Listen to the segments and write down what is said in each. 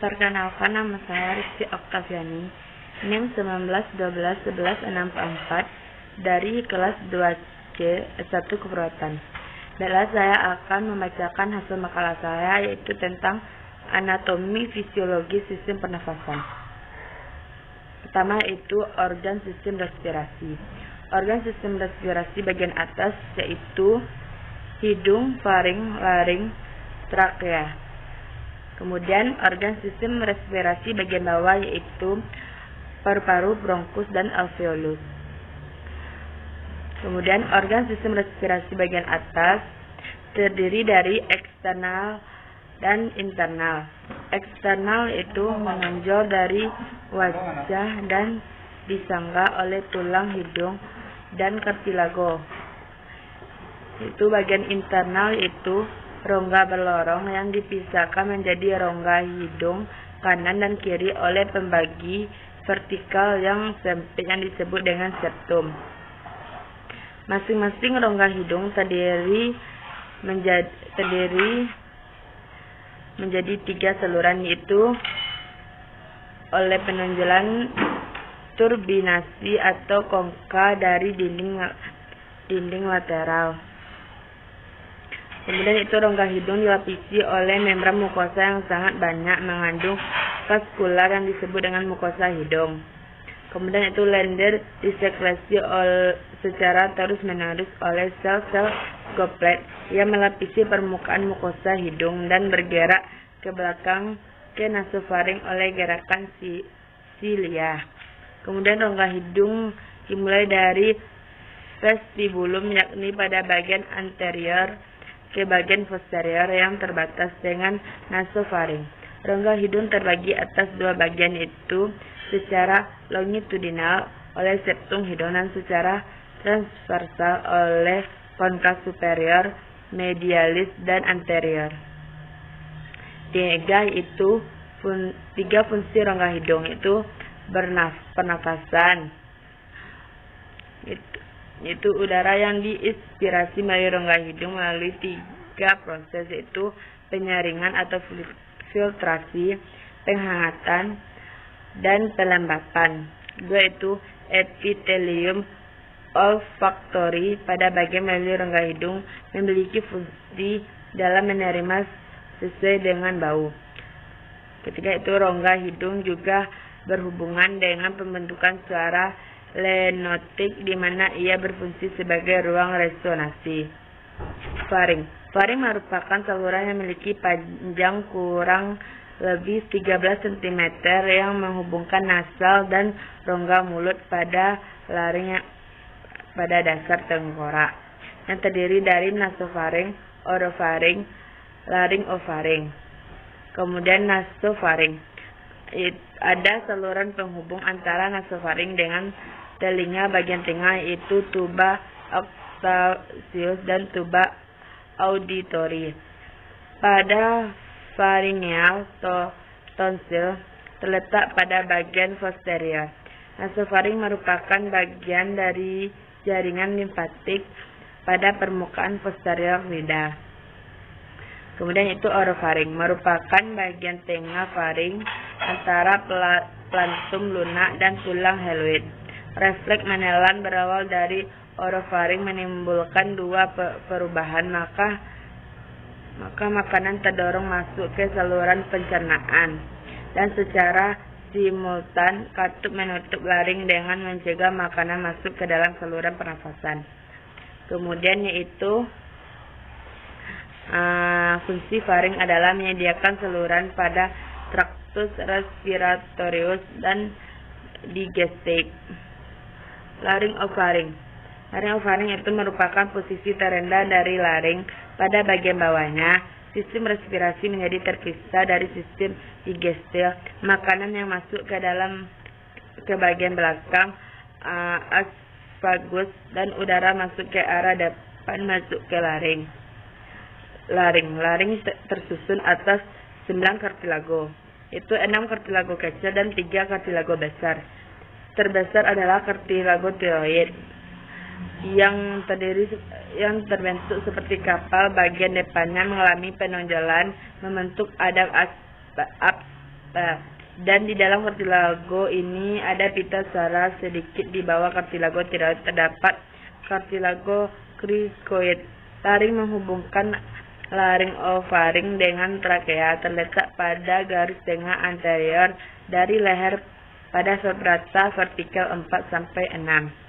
Perkenalkan, nama saya Rizky Oktaviani, NIM 19121164 dari kelas 2C S1 Keperawatan. Baiklah, saya akan membacakan hasil makalah saya, yaitu tentang anatomi fisiologi sistem pernafasan. Pertama itu organ sistem respirasi. Organ sistem respirasi bagian atas yaitu hidung, faring, laring, trakea. Kemudian organ sistem respirasi bagian bawah yaitu paru-paru, bronkus, dan alveolus. Kemudian organ sistem respirasi bagian atas terdiri dari eksternal dan internal. Eksternal itu menonjol dari wajah dan disangga oleh tulang hidung dan kartilago. Itu bagian internal itu rongga berlorong yang dipisahkan menjadi rongga hidung kanan dan kiri oleh pembagi vertikal yang sempit yang disebut dengan septum. Masing-masing rongga hidung terdiri menjadi 3 saluran, yaitu oleh penonjolan turbinasi atau kongka dari dinding lateral. Kemudian itu rongga hidung dilapisi oleh membran mukosa yang sangat banyak mengandung vaskular yang disebut dengan mukosa hidung. Kemudian itu lender disekresi secara terus-menerus oleh sel-sel goblet yang melapisi permukaan mukosa hidung dan bergerak ke belakang ke nasofaring oleh gerakan silia. Kemudian rongga hidung dimulai dari vestibulum, yakni pada bagian anterior ke bagian posterior yang terbatas dengan nasofaring. Rongga hidung terbagi atas 2 bagian, yaitu secara longitudinal oleh septum hidung dan secara transversal oleh konka superior, medialis, dan anterior. 3 fungsi rongga hidung itu pernafasan, yaitu udara yang diinspirasi melalui rongga hidung melalui 3 proses, yaitu penyaringan atau filtrasi, penghangatan, dan pelembapan. 2 itu epithelium olfaktori pada bagian melalui rongga hidung memiliki fungsi dalam menerima sesuai dengan bau. Ketiga itu rongga hidung juga berhubungan dengan pembentukan suara lenotik, di mana ia berfungsi sebagai ruang resonansi. Faring merupakan saluran yang memiliki panjang kurang lebih 13 cm yang menghubungkan nasal dan rongga mulut pada laring pada dasar tengkorak, yang terdiri dari nasofaring, orofaring, laringofaring. Kemudian nasofaring, ada saluran penghubung antara nasofaring dengan telinga bagian tengah, yaitu tuba octavius dan tuba auditory. Pada pharyngeal tonsil terletak pada bagian posterior. Nasofaring merupakan bagian dari jaringan limfatik pada permukaan posterior lidah. Kemudian itu orofaring merupakan bagian tengah faring antara plantum lunak dan tulang hyoid. Refleks menelan berawal dari orofaring menimbulkan 2 perubahan, maka makanan terdorong masuk ke saluran pencernaan, dan secara simultan katup menutup laring dengan mencegah makanan masuk ke dalam saluran pernafasan. Kemudian yaitu fungsi faring adalah menyediakan saluran pada traktus respiratorius dan digestif. Laringofaring itu merupakan posisi terendah dari laring. Pada bagian bawahnya, sistem respirasi menjadi terpisah dari sistem digestif. Makanan yang masuk ke bagian belakang esophagus dan udara masuk ke arah depan masuk ke laring. Laring tersusun atas 9 kartilago, itu 6 kartilago kecil dan 3 kartilago besar. Terbesar adalah kartilago tiroid yang terbentuk seperti kapal. Bagian depannya mengalami penonjolan membentuk adap Dan di dalam kartilago ini ada pita suara sedikit di bawah kartilago tiroid terdapat kartilago krikoid. Taring menghubungkan laringofaring dengan trakea terletak pada garis tengah anterior dari leher pada vertebrata vertikal 4 sampai 6.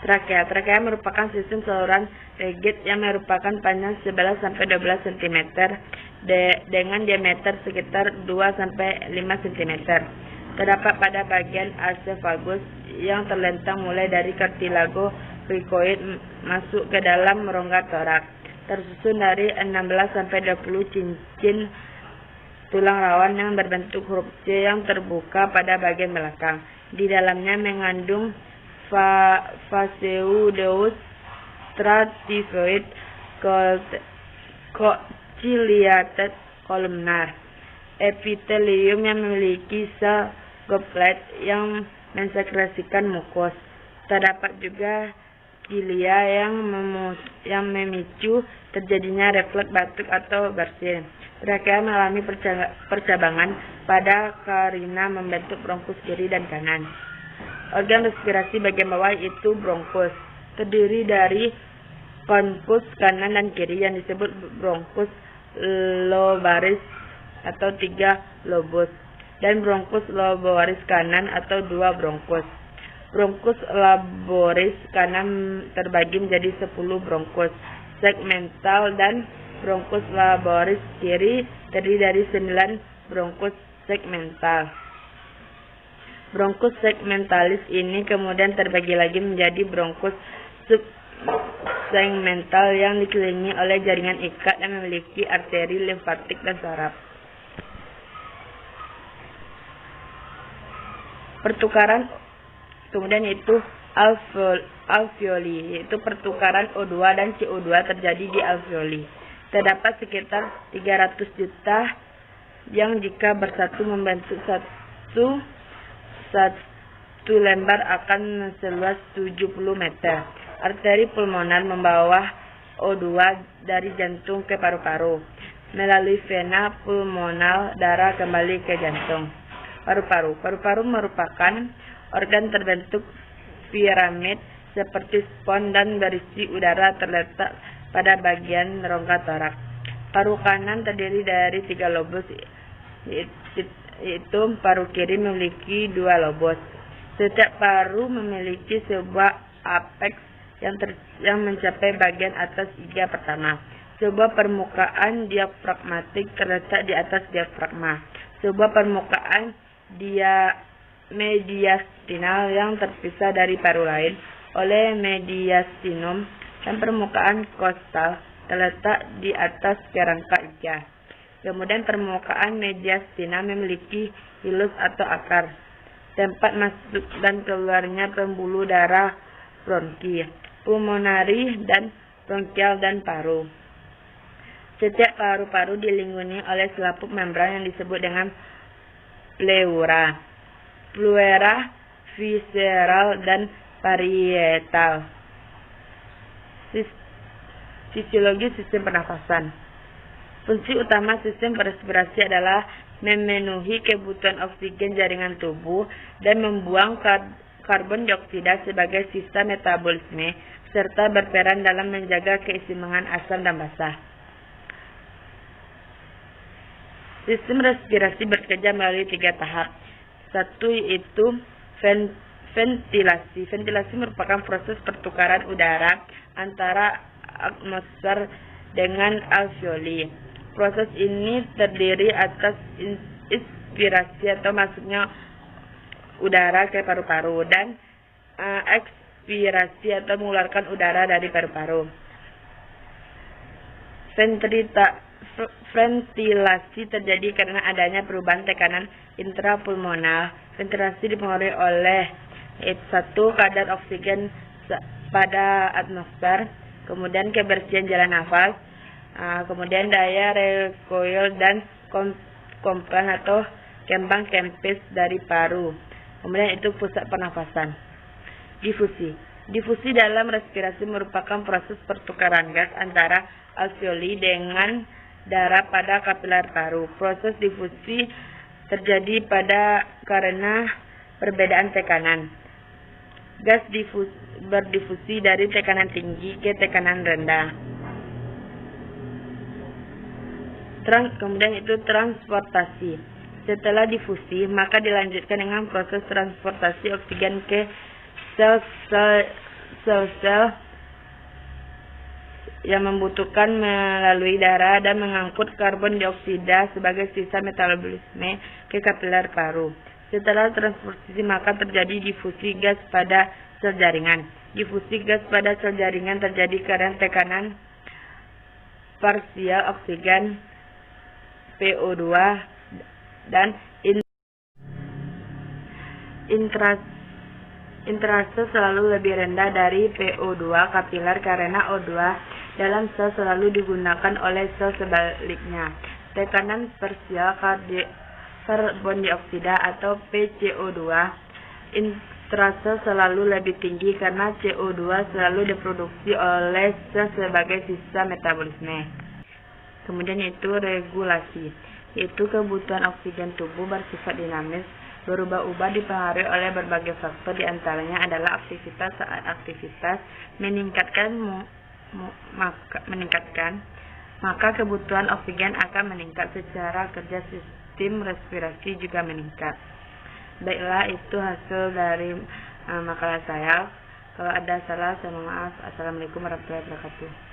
Trakea merupakan sistem saluran rigid yang merupakan panjang 11 sampai 12 cm dengan diameter sekitar 2 sampai 5 cm. Terdapat pada bagian esophagus yang terlentang mulai dari kartilago krikoid masuk ke dalam rongga torak, tersusun dari 16 sampai 20 cincin tulang rawan yang berbentuk huruf C yang terbuka pada bagian belakang. Di dalamnya mengandung pseudodeus stratifoid ciliated columnar epithelium yang memiliki sel goblet yang mensekresikan mukus. Terdapat juga cilia yang memicu terjadinya refleks batuk atau bersin. Trakea mengalami percabangan pada karina membentuk bronkus kiri dan kanan. Organ respirasi bagian bawah itu bronkus, terdiri dari konkus kanan dan kiri yang disebut bronkus lobaris atau 3 lobus, dan bronkus lobaris kanan atau 2 bronkus. Bronkus laboris kanan terbagi menjadi 10 bronkus segmental dan bronkus laboris kiri terdiri dari 9 bronkus segmental. Bronkus segmentalis ini kemudian terbagi lagi menjadi bronkus subsegmental yang dikelilingi oleh jaringan ikat dan memiliki arteri limfatik dan saraf. Pertukaran kemudian itu alveoli, yaitu pertukaran O2 dan CO2 terjadi di alveoli. Terdapat sekitar 300 juta yang jika bersatu membentuk satu lembar akan seluas 70 meter. Arteri pulmonar membawa O2 dari jantung ke paru-paru. Melalui vena pulmonar darah kembali ke jantung. Paru-paru. Paru-paru merupakan organ terbentuk piramid seperti spons dan berisi udara terletak pada bagian rongga torak. Paru kanan terdiri dari 3 lobus, yaitu paru kiri memiliki 2 lobus. Setiap paru memiliki sebuah apex yang mencapai bagian atas iga pertama. Sebuah permukaan diafragmatik terletak di atas diafragma. Sebuah permukaan mediastinal yang terpisah dari paru lain oleh mediastinum, dan permukaan kostal terletak di atas kerangka iga. Kemudian permukaan mediastina memiliki hilus atau akar, tempat masuk dan keluarnya pembuluh darah bronki, pulmonari dan bronkial dan paru. Setiap paru-paru dilingkungi oleh selaput membran yang disebut dengan pleura, visceral dan parietal. Fisiologi sistem pernafasan. Fungsi utama sistem respirasi adalah memenuhi kebutuhan oksigen jaringan tubuh dan membuang karbon dioksida sebagai sisa metabolisme, serta berperan dalam menjaga keseimbangan asam dan basa. Sistem respirasi bekerja melalui 3 tahap. Satu yaitu ventilasi. Ventilasi merupakan proses pertukaran udara antara atmosfer dengan alveoli. Proses ini terdiri atas inspirasi atau masuknya udara ke paru-paru dan ekspirasi atau mengeluarkan udara dari paru-paru. Ventilasi terjadi karena adanya perubahan tekanan intrapulmonar. Ventilasi dipengaruhi oleh 1. Kadar oksigen pada atmosfer, kemudian kebersihan jalan nafas, kemudian daya recoil dan kompan atau kembang kempis dari paru. Kemudian itu pusat pernafasan. Difusi. Difusi dalam respirasi merupakan proses pertukaran gas antara alveoli dengan darah pada kapiler paru. Proses difusi terjadi karena perbedaan tekanan. Gas berdifusi dari tekanan tinggi ke tekanan rendah. Kemudian itu transportasi. Setelah difusi, maka dilanjutkan dengan proses transportasi oksigen ke sel-sel yang membutuhkan melalui darah dan mengangkut karbon dioksida sebagai sisa metabolisme ke kapiler paru. Setelah transportasi, maka terjadi difusi gas pada sel jaringan. Difusi gas pada sel jaringan terjadi karena tekanan parsial oksigen PO2 dan intrasel selalu lebih rendah dari PO2 kapiler karena O2 dalam sel selalu digunakan oleh sel sebaliknya. Tekanan parsial karbon dioksida atau PCO2 intrasel selalu lebih tinggi karena CO2 selalu diproduksi oleh sel sebagai sisa metabolisme. Kemudian itu regulasi, yaitu kebutuhan oksigen tubuh bersifat dinamis, berubah-ubah dipengaruhi oleh berbagai faktor, diantaranya adalah aktivitas saat aktivitas meningkatkan, maka kebutuhan oksigen akan meningkat, secara kerja sistem respirasi juga meningkat. Baiklah, itu hasil dari makalah saya. Kalau ada salah, saya mohon maaf. Assalamualaikum warahmatullahi wabarakatuh.